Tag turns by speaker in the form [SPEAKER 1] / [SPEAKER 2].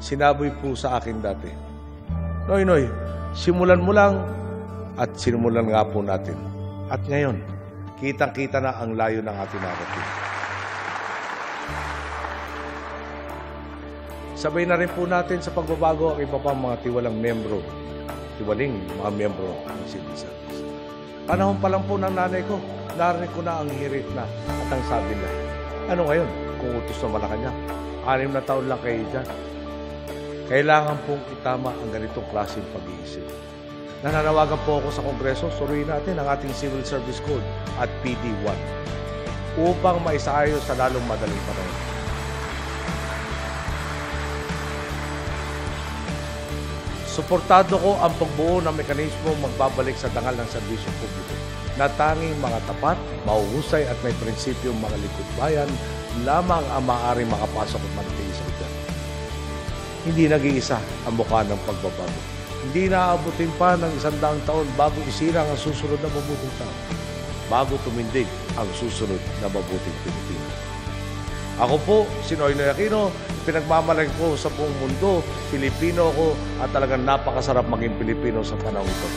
[SPEAKER 1] sinabi po sa akin dati, Noy, simulan mo lang at sinimulan nga po natin. At ngayon, kitang-kita na ang layo ng ating narating. Sabay na rin po natin sa pagbabago ang iba pang mga tiwaling miyembro ng civil service. Panahon pa lang po ng nanay ko, narinig ko na ang hirit na at ang sabi na, ano ngayon, kung utos na Malacanang, 6 na taon lang kayo dyan. Kailangan pong itama ang ganitong klaseng pag-iisip. Nananawagan po ako sa Kongreso, suriin natin ang ating Civil Service Code at PD1 upang maisaayos sa lalong madaling panahon. Suportado ko ang pagbuo ng mekanismo magbabalik sa dangal ng serbisyo publiko na tanging mga tapat, mahuhusay at may prinsipyong mga lingkod bayan lamang ang maaaring makapasok at manatili sa lugar. Hindi nag-iisa ang mukha ng pagbabago. Hindi naaabutin pa ng 100 taon bago isirang ang susunod na mabuting tao, bago tumindig ang susunod na mabuting Pilipino. Ako po, si Noynoy Aquino, pinagmamalaki ko sa buong mundo, Pilipino ako at talagang napakasarap maging Pilipino sa panahon ito.